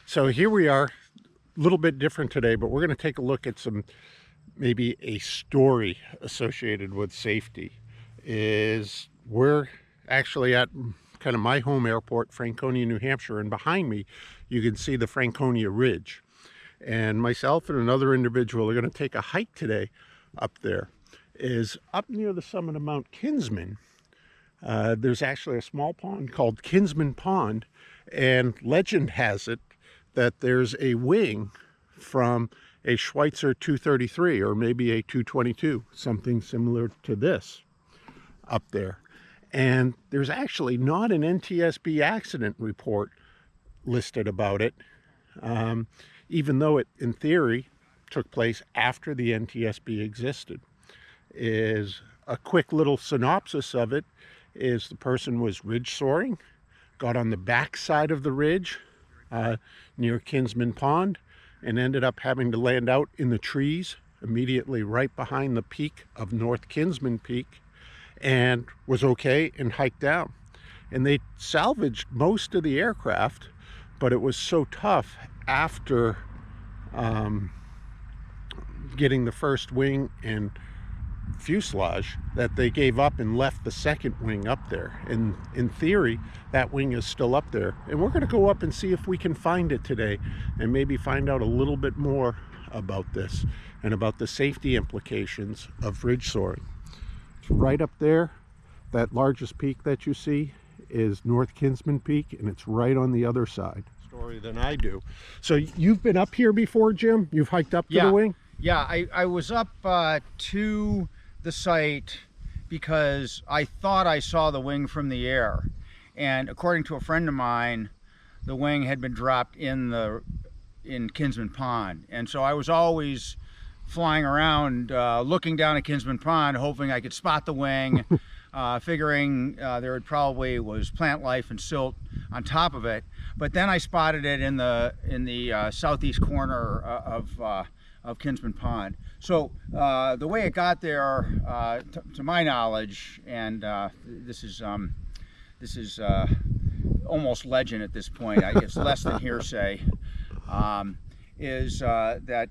So here we are, a little bit different today, but we're going to take a look at maybe a story associated with safety. We're actually at kind of my home airport, Franconia, New Hampshire, and behind me you can see the Franconia Ridge. And myself and another individual are going to take a hike today up there. Up near the summit of Mount Kinsman, there's actually a small pond called Kinsman Pond, and legend has it that there's a wing from a Schweitzer 233 or maybe a 222, something similar to this up there. And there's actually not an NTSB accident report listed about it, even though it, in theory, took place after the NTSB existed. Is a quick little synopsis of it is the person was ridge soaring, got on the back side of the ridge near Kinsman Pond, and ended up having to land out in the trees immediately right behind the peak of North Kinsman Peak, and was okay and hiked down. And they salvaged most of the aircraft, but it was so tough after getting the first wing and fuselage that they gave up and left the second wing up there. And in theory, that wing is still up there. And we're going to go up and see if we can find it today and maybe find out a little bit more about this and about the safety implications of ridge soaring. It's right up there. That largest peak that you see is North Kinsman Peak, and it's right on the other side story than I do. So you've been up here before, Jim? You've hiked up to the wing? Yeah, I was up to the site because I thought I saw the wing from the air, and according to a friend of mine, the wing had been dropped in Kinsman Pond. And so I was always flying around looking down at Kinsman Pond, hoping I could spot the wing, figuring there probably was plant life and silt on top of it. But then I spotted it in the southeast corner of Kinsman Pond. So the way it got there, to my knowledge, and this is almost legend at this point, it's less than hearsay, is that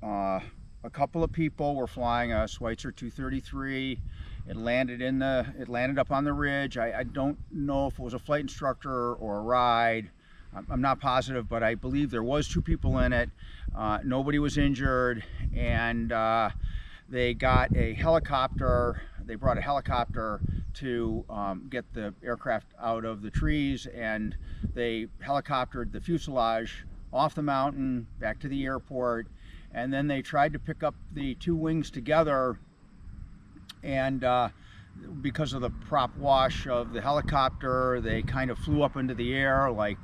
a couple of people were flying a Schweitzer 233. It landed up on the ridge. I don't know if it was a flight instructor or a ride. I'm not positive, but I believe there was two people in it. Nobody was injured, and they got a helicopter. They brought a helicopter to get the aircraft out of the trees, and they helicoptered the fuselage off the mountain back to the airport, and then they tried to pick up the two wings together, and because of the prop wash of the helicopter, they kind of flew up into the air like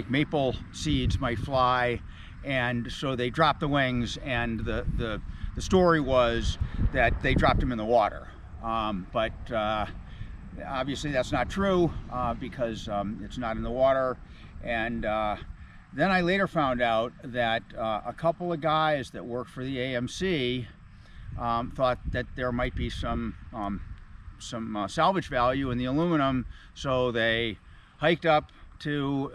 maple seeds might fly, and so they dropped the wings, and the story was that they dropped them in the water, but obviously that's not true because it's not in the water. And then I later found out that a couple of guys that worked for the AMC thought that there might be some salvage value in the aluminum, so they hiked up to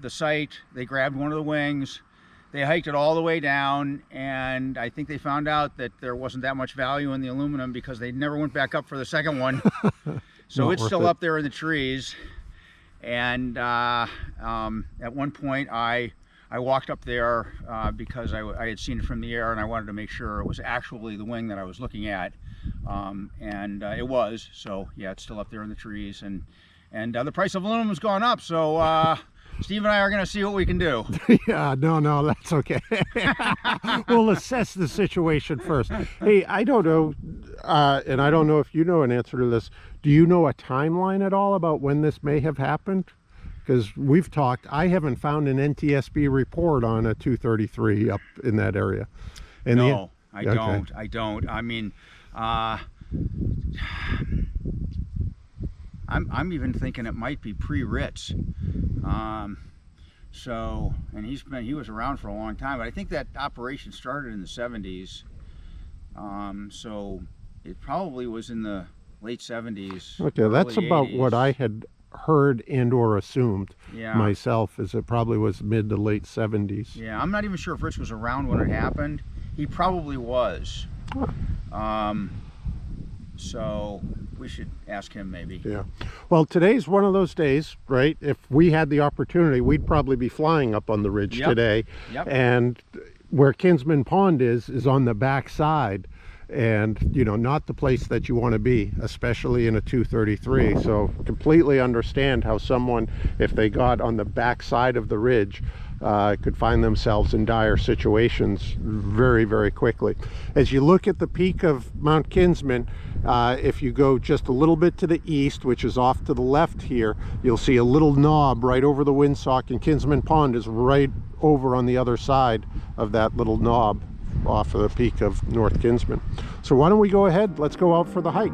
the site. They grabbed one of the wings, they hiked it all the way down, and I think they found out that there wasn't that much value in the aluminum because they never went back up for the second one. So it's still up there in the trees. And at one point I walked up there because I had seen it from the air, and I wanted to make sure it was actually the wing that I was looking at, and it was. So yeah, it's still up there in the trees, and the price of aluminum has gone up, so Steve and I are going to see what we can do. Yeah, no, that's okay. We'll assess the situation first. Hey, I don't know, and I don't know if you know an answer to this. Do you know a timeline at all about when this may have happened? Because we've talked, I haven't found an NTSB report on a 233 up in that area. And no, I don't. I mean, I'm even thinking it might be pre-Ritz. So, and he was around for a long time, but I think that operation started in the 70s. So it probably was in the late 70s. Okay, that's about 80s. what I had heard and or assumed Yeah. myself, as it probably was mid to late 70s. Yeah, I'm not even sure if Rich was around when it happened. He probably was. So we should ask him maybe. Yeah. Well, today's one of those days, right? If we had the opportunity, we'd probably be flying up on the ridge today. Yep. And where Kinsman Pond is on the back side, and you know, not the place that you want to be, especially in a 233. So completely understand how someone, if they got on the back side of the ridge, could find themselves in dire situations very, very quickly. As you look at the peak of Mount Kinsman, if you go just a little bit to the east, which is off to the left here, you'll see a little knob right over the windsock, and Kinsman Pond is right over on the other side of that little knob off of the peak of North Kinsman. So why don't we go ahead, let's go out for the hike.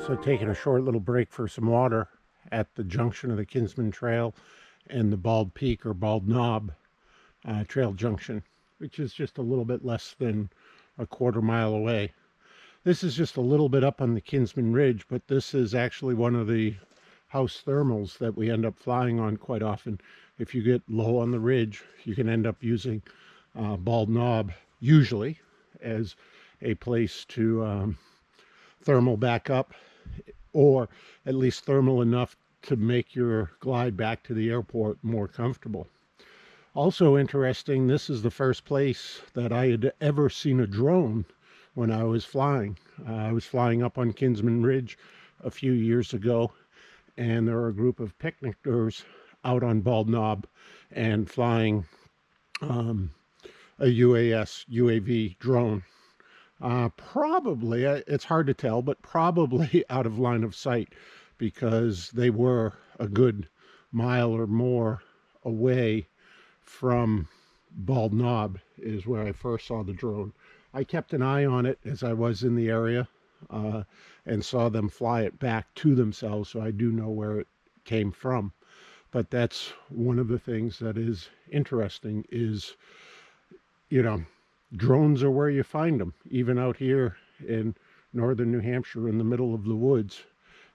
So taking a short little break for some water at the junction of the Kinsman Trail and the Bald Peak or Bald Knob trail junction, which is just a little bit less than a quarter mile away. This is just a little bit up on the Kinsman Ridge, but this is actually one of the house thermals that we end up flying on quite often. If you get low on the ridge, you can end up using Bald Knob usually as a place to thermal back up, or at least thermal enough to make your glide back to the airport more comfortable. Also interesting, this is the first place that I had ever seen a drone when I was flying. I was flying up on Kinsman Ridge a few years ago, and there were a group of picnickers out on Bald Knob and flying a UAV drone. Probably, it's hard to tell, but probably out of line of sight, because they were a good mile or more away from Bald Knob is where I first saw the drone. I kept an eye on it as I was in the area and saw them fly it back to themselves, so I do know where it came from. But that's one of the things that is interesting is, you know, drones are where you find them. Even out here in northern New Hampshire in the middle of the woods,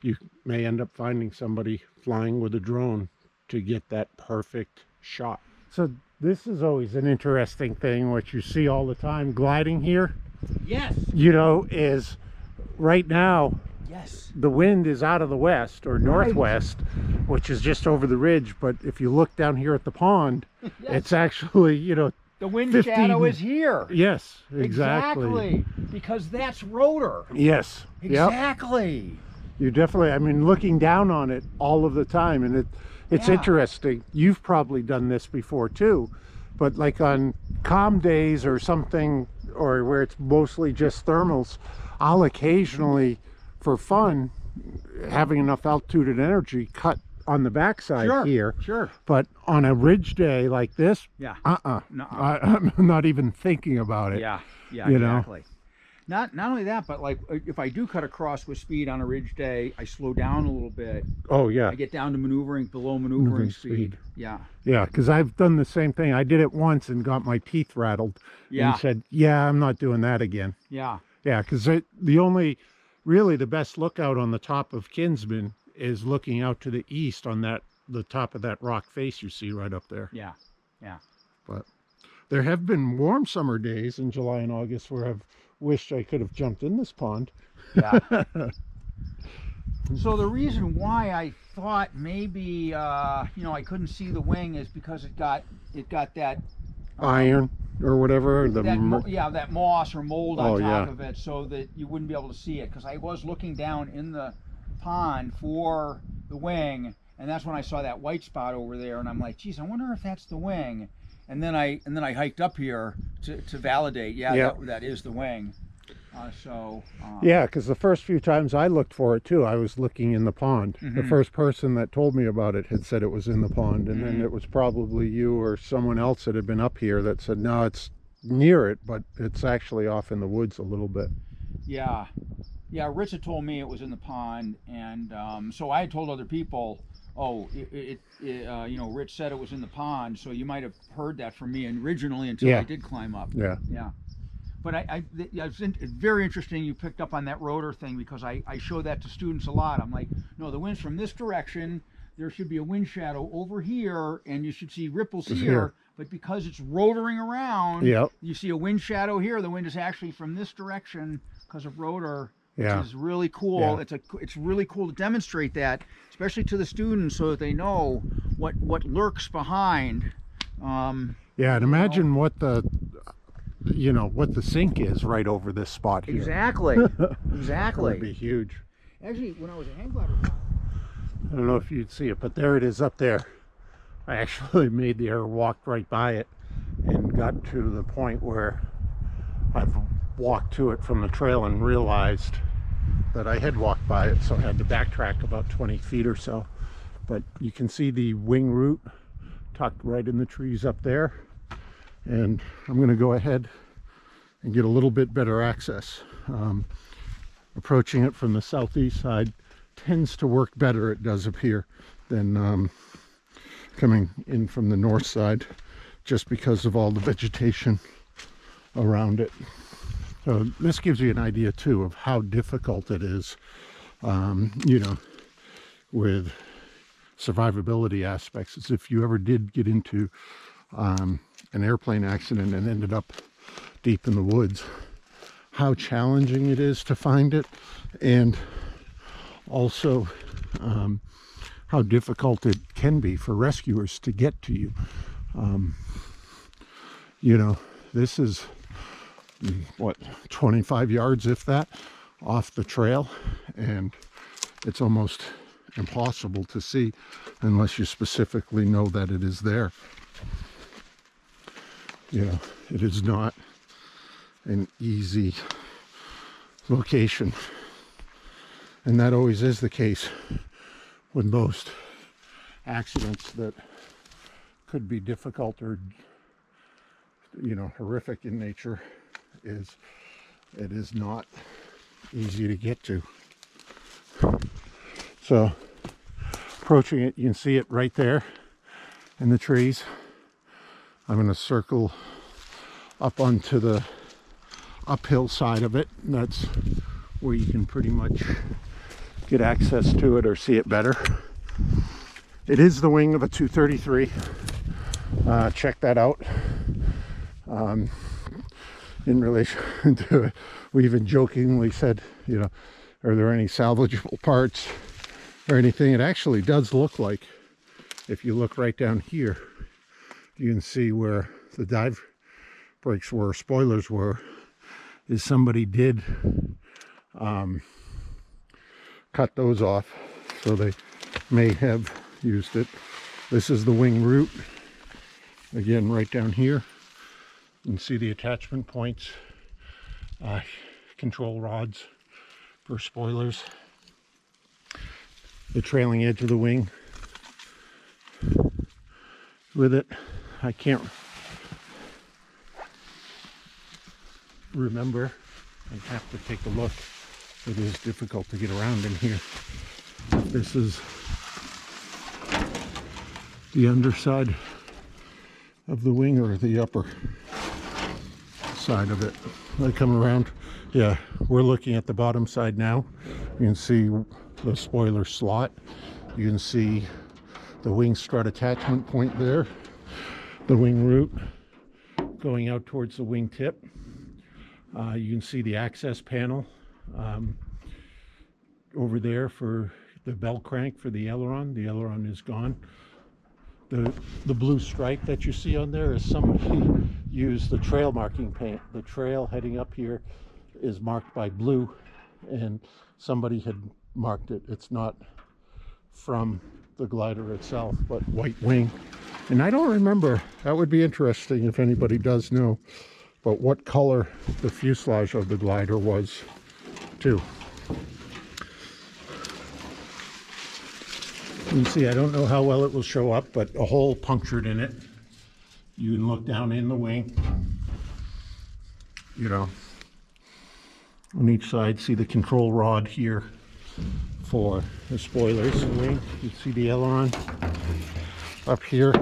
you may end up finding somebody flying with a drone to get that perfect shot. So this is always an interesting thing, what you see all the time gliding here. Yes. You know, is right now Yes. the wind is out of the west or northwest, which is just over the ridge. But if you look down here at the pond, it's actually, you know, The wind 15 shadow is here. Yes, exactly. Because that's rotor. Yes. Yep. Exactly. You definitely, I mean, looking down on it all of the time, and it's interesting. You've probably done this before too, but like on calm days or something, or where it's mostly just thermals, I'll occasionally, for fun, having enough altitude and energy, cut on the backside here. Sure. But on a ridge day like this, Yeah. no, I'm not even thinking about it. Yeah. Yeah. You know? Exactly. Not only that, but like if I do cut across with speed on a ridge day, I slow down a little bit. Oh yeah. I get down to below maneuvering speed. Yeah. Yeah, because I've done the same thing. I did it once and got my teeth rattled. Yeah. And said, yeah, I'm not doing that again. Yeah. Yeah, because really the best lookout on the top of Kinsman is looking out to the east on the top of that rock face you see right up there. Yeah. Yeah. But there have been warm summer days in July and August where I've wish I could have jumped in this pond. Yeah. So the reason why I thought maybe you know, I couldn't see the wing is because it got that Iron or whatever. that moss or mold on top yeah. of it, so that you wouldn't be able to see it. Because I was looking down in the pond for the wing, and that's when I saw that white spot over there, and I'm like, geez, I wonder if that's the wing. And then I hiked up here to validate. Yeah, that is the wing. Yeah, because the first few times I looked for it too, I was looking in the pond. The first person that told me about it had said it was in the pond, and then it was probably you or someone else that had been up here that said, no, it's near it, but it's actually off in the woods a little bit. Yeah, Rich had told me it was in the pond, and so I had told other people, oh, you know, Rich said it was in the pond, so you might have heard that from me originally until I did climb up. Yeah. But it's very interesting you picked up on that rotor thing, because I show that to students a lot. I'm like, no, the wind's from this direction. There should be a wind shadow over here, and you should see ripples here. But because it's rotoring around, you see a wind shadow here. The wind is actually from this direction because of rotor, which is really cool. It's really cool to demonstrate that, especially to the students, so that they know what lurks behind. And imagine what the what the sink is right over this spot here. Exactly. That would be huge. Actually, when I was a hang glider, I don't know if you'd see it, but there it is up there. I actually made the error, walked right by it, and got to the point where I've walked to it from the trail and realized that I had walked by it, so I had to backtrack about 20 feet or so. But you can see the wing root tucked right in the trees up there. And I'm going to go ahead and get a little bit better access. Approaching it from the southeast side tends to work better, it does appear, than coming in from the north side, just because of all the vegetation around it. So this gives you an idea too of how difficult it is, you know, with survivability aspects. As if you ever did get into an airplane accident and ended up deep in the woods, how challenging it is to find it, and also how difficult it can be for rescuers to get to you. You know, this is what, 25 yards, if that, off the trail, and it's almost impossible to see unless you specifically know that it is there. You know, it is not an easy location, and that always is the case with most accidents that could be difficult or, you know, horrific in nature. It is not easy to get to. So approaching it, you can see it right there in the trees. I'm going to circle up onto the uphill side of it. That's where you can pretty much get access to it or see it better. It is the wing of a 233. Check that out. In relation to it, we even jokingly said, you know, are there any salvageable parts or anything? It actually does look like, if you look right down here, you can see where the dive brakes were, spoilers were, is somebody did cut those off, so they may have used it. This is the wing root, again right down here. You can see the attachment points, control rods for spoilers, the trailing edge of the wing with it. I can't remember. I have to take a look. It is difficult to get around in here. This is the underside of the wing, or the upper side of it. I come around. Yeah, we're looking at the bottom side now. You can see the spoiler slot. You can see the wing strut attachment point there. The wing root going out towards the wing tip. You can see the access panel over there for the bell crank for the aileron. The aileron is gone. The blue stripe that you see on there is somebody used the trail marking paint. The trail heading up here is marked by blue, and somebody had marked it. It's not from the glider itself, but white wing. And I don't remember, that would be interesting if anybody does know, but what color the fuselage of the glider was too. You can see, I don't know how well it will show up, but a hole punctured in it. You can look down in the wing, you know, on each side. See the control rod here for the spoilers in the wing. You can see the aileron up here.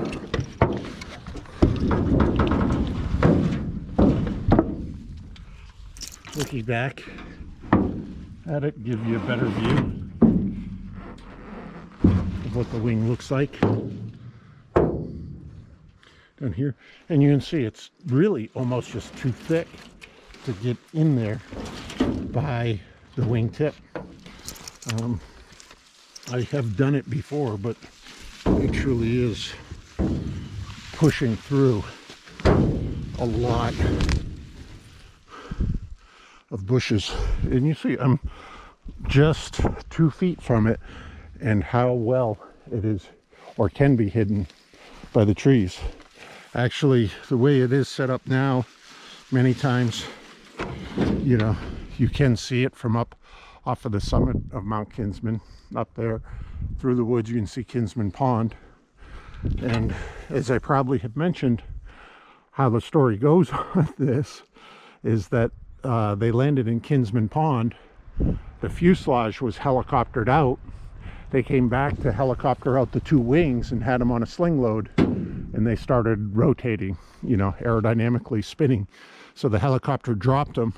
Looking back at it, give you a better view of what the wing looks like down here. And you can see it's really almost just too thick to get in there by the wing tip. I have done it before, but it truly is pushing through a lot of bushes. And you see I'm just 2 feet from it, and how well it is or can be hidden by the trees. Actually, the way it is set up now, many times, you know, you can see it from up off of the summit of Mount Kinsman. Up there through the woods you can see Kinsman Pond. And as I probably have mentioned, how the story goes on this is that they landed in Kinsman Pond. The fuselage was helicoptered out. They came back to helicopter out the two wings and had them on a sling load, and they started rotating, you know, aerodynamically spinning. So the helicopter dropped them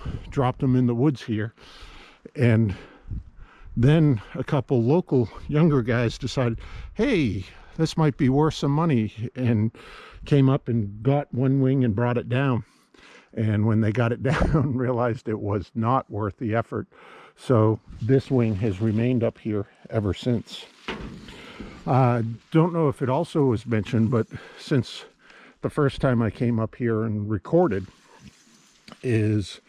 in the woods here. And then a couple local younger guys decided, hey, this might be worth some money, and came up and got one wing and brought it down. And when they got it down, realized it was not worth the effort. So this wing has remained up here ever since. Don't know if it also was mentioned, but since the first time I came up here and recorded, is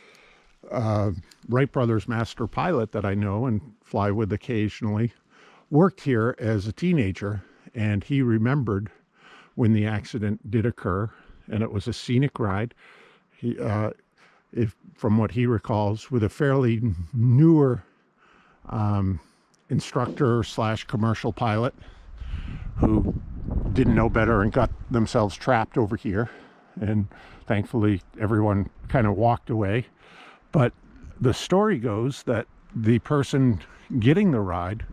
Wright Brothers master pilot that I know and fly with occasionally, worked here as a teenager, and he remembered when the accident did occur, and it was a scenic ride. He, from what he recalls, with a fairly newer instructor slash commercial pilot who didn't know better and got themselves trapped over here, and thankfully everyone kind of walked away. But the story goes that the person getting the ride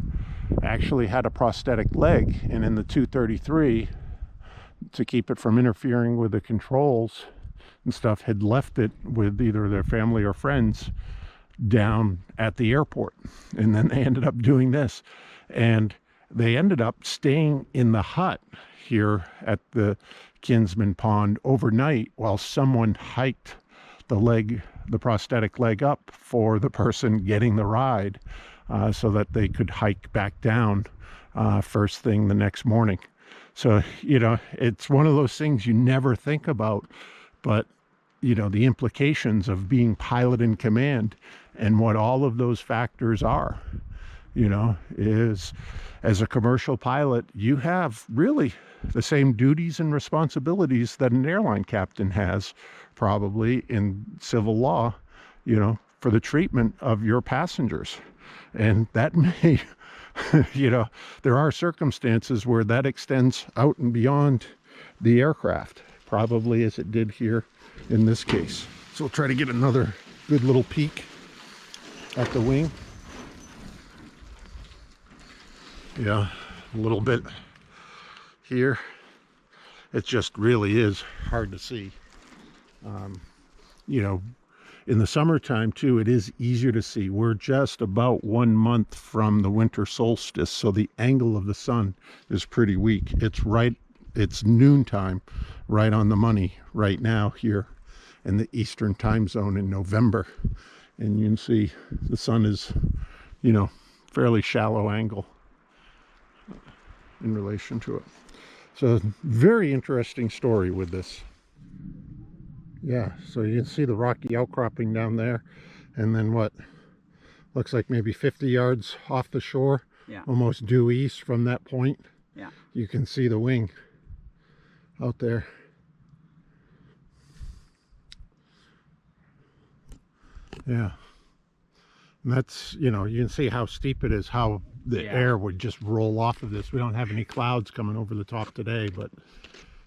actually had a prosthetic leg, and in the 233, to keep it from interfering with the controls and stuff, had left it with either their family or friends down at the airport. And then they ended up doing this, and they ended up staying in the hut here at the Kinsman Pond overnight while someone hiked the prosthetic leg up for the person getting the ride, so that they could hike back down first thing the next morning. So, you know, it's one of those things you never think about, but, you know, the implications of being pilot in command and what all of those factors are, you know, is as a commercial pilot, you have really the same duties and responsibilities that an airline captain has, probably in civil law, you know, for the treatment of your passengers. And that may, you know, there are circumstances where that extends out and beyond the aircraft, probably as it did here in this case. So we'll try to get another good little peek at the wing. Yeah, a little bit here. It just really is hard to see. You know, in the summertime too, it is easier to see. We're just about 1 month from the winter solstice, so the angle of the sun is pretty weak. It's noontime, right on the money right now here in the Eastern time zone in November. And you can see the sun is, you know, fairly shallow angle in relation to it. So very interesting story with this. Yeah, so you can see the rocky outcropping down there, and then what looks like maybe 50 yards off the shore, Yeah. almost due east from that point. Yeah. You can see the wing out there. Yeah. And that's, you know, you can see how steep it is, how the air would just roll off of this. We don't have any clouds coming over the top today, but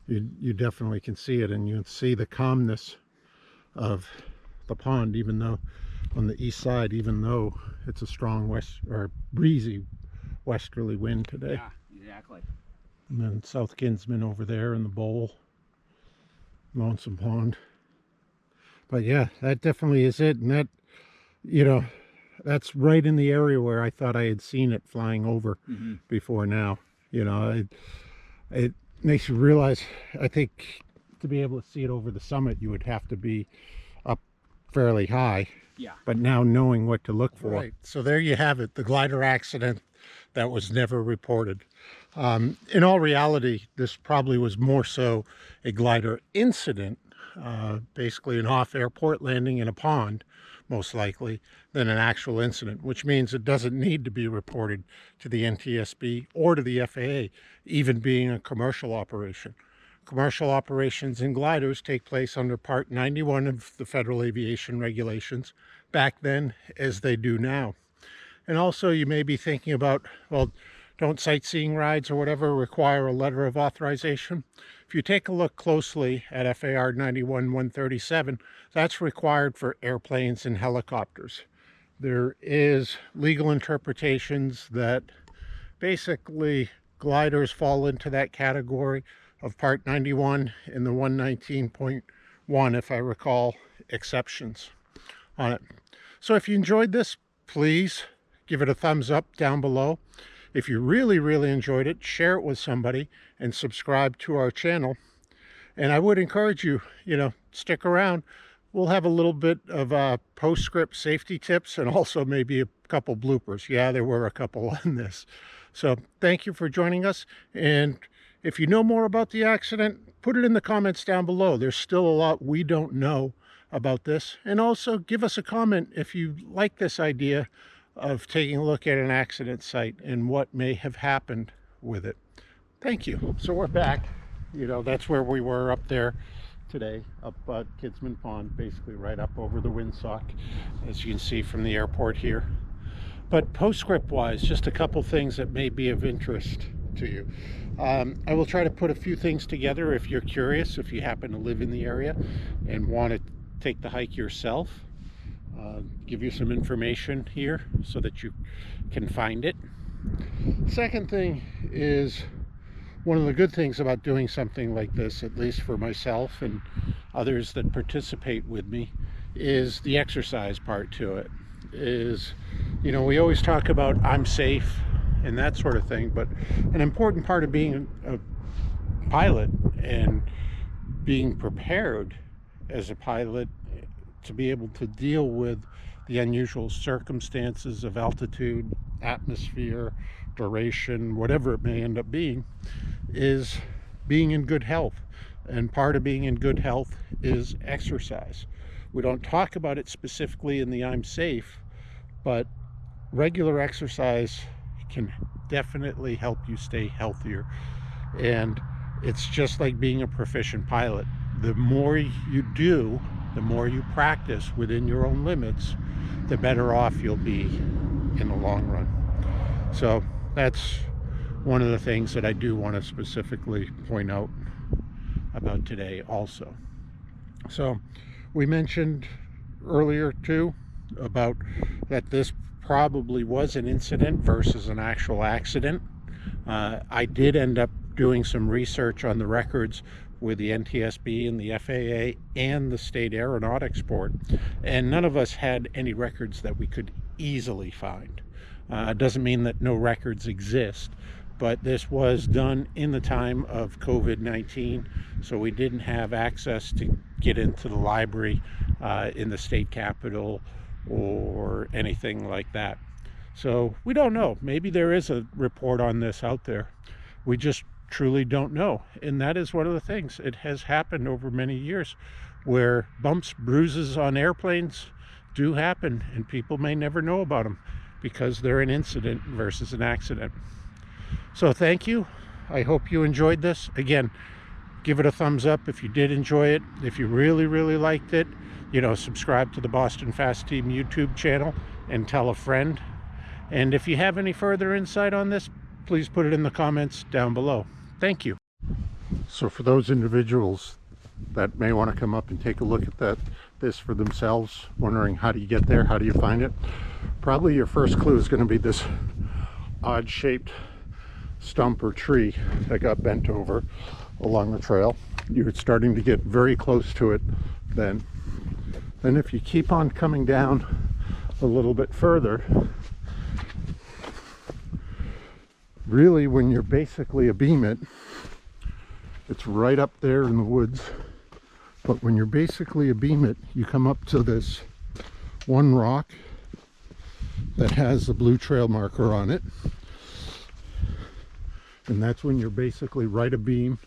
you definitely can see it, and you can see the calmness of the pond, even though on the east side, even though it's a strong west or breezy westerly wind today. Yeah, exactly. And then South Kinsman over there in the bowl, Lonesome Pond. But yeah, that definitely is it. And that, you know, that's right in the area where I thought I had seen it flying over before now. You know, it makes you realize, I think, to be able to see it over the summit, you would have to be up fairly high. Yeah. But now knowing what to look for. Right. So there you have it, the glider accident that was never reported. In all reality, this probably was more so a glider incident, basically an off-airport landing in a pond, most likely, than an actual incident, which means it doesn't need to be reported to the NTSB or to the FAA, even being a commercial operation. Commercial operations in gliders take place under Part 91 of the Federal Aviation Regulations, back then as they do now. And also you may be thinking about, well, don't sightseeing rides or whatever require a letter of authorization? If you take a look closely at FAR 91-137, that's required for airplanes and helicopters. There is legal interpretations that basically gliders fall into that category of Part 91 and the 119.1, if I recall, exceptions on it. So if you enjoyed this, please give it a thumbs up down below. If you really, really enjoyed it, share it with somebody and subscribe to our channel. And I would encourage you, you know, stick around. We'll have a little bit of postscript safety tips and also maybe a couple bloopers. Yeah, there were a couple on this. So thank you for joining us. And if you know more about the accident, put it in the comments down below. There's still a lot we don't know about this. And also give us a comment if you like this idea of taking a look at an accident site and what may have happened with it. Thank you. So we're back. You know, that's where we were up there today, up at Kinsman Pond, basically right up over the windsock, as you can see from the airport here. But postscript wise, just a couple things that may be of interest to you. I will try to put a few things together if you're curious, if you happen to live in the area and want to take the hike yourself. Give you some information here so that you can find it. Second thing is, one of the good things about doing something like this, at least for myself and others that participate with me, is the exercise part to it. Is, you know, we always talk about I'm safe and that sort of thing, but an important part of being a pilot and being prepared as a pilot to be able to deal with the unusual circumstances of altitude, atmosphere, duration, whatever it may end up being, is being in good health. And part of being in good health is exercise. We don't talk about it specifically in the I'm safe, but regular exercise can definitely help you stay healthier. And it's just like being a proficient pilot. The more you do, the more you practice within your own limits, the better off you'll be in the long run. So that's one of the things that I do want to specifically point out about today also. So we mentioned earlier too about that this probably was an incident versus an actual accident. I did end up doing some research on the records with the NTSB and the FAA and the State Aeronautics Board, and none of us had any records that we could easily find. It doesn't mean that no records exist, but this was done in the time of COVID-19, so we didn't have access to get into the library in the state capitol or anything like that. So we don't know. Maybe there is a report on this out there. We just truly don't know. And that is one of the things. It has happened over many years where bumps, bruises on airplanes do happen, and people may never know about them because they're an incident versus an accident. So thank you. I hope you enjoyed this. Again, give it a thumbs up if you did enjoy it. If you really, really liked it, subscribe to the Boston Fast Team YouTube channel and tell a friend. And if you have any further insight on this, please put it in the comments down below. Thank you. So for those individuals that may want to come up and take a look at this for themselves, wondering how do you get there, how do you find it, probably your first clue is going to be this odd shaped stump or tree that got bent over along the trail. You're starting to get very close to it then. Then if you keep on coming down a little bit further, really when you're basically abeam it, it's right up there in the woods. But when you're basically abeam it, you come up to this one rock that has the blue trail marker on it. And that's when you're basically right abeam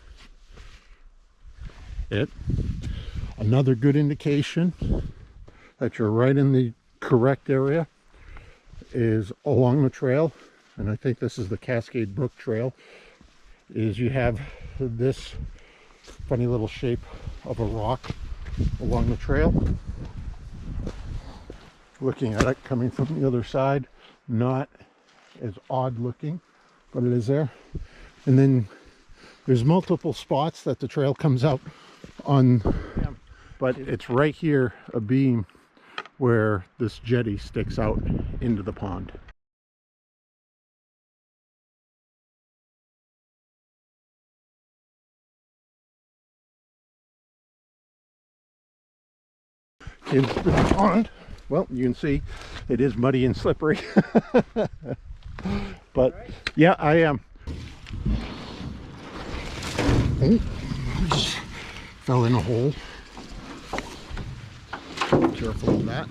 it. Another good indication that you're right in the correct area is along the trail, and I think this is the Cascade Brook Trail, is you have this funny little shape of a rock along the trail. Looking at it coming from the other side, not as odd looking, but it is there. And then there's multiple spots that the trail comes out on, but it's right here abeam where this jetty sticks out into the pond. Kinsman pond. Well, you can see it is muddy and slippery. But yeah, I am. Oh, just fell in a hole. Careful of that.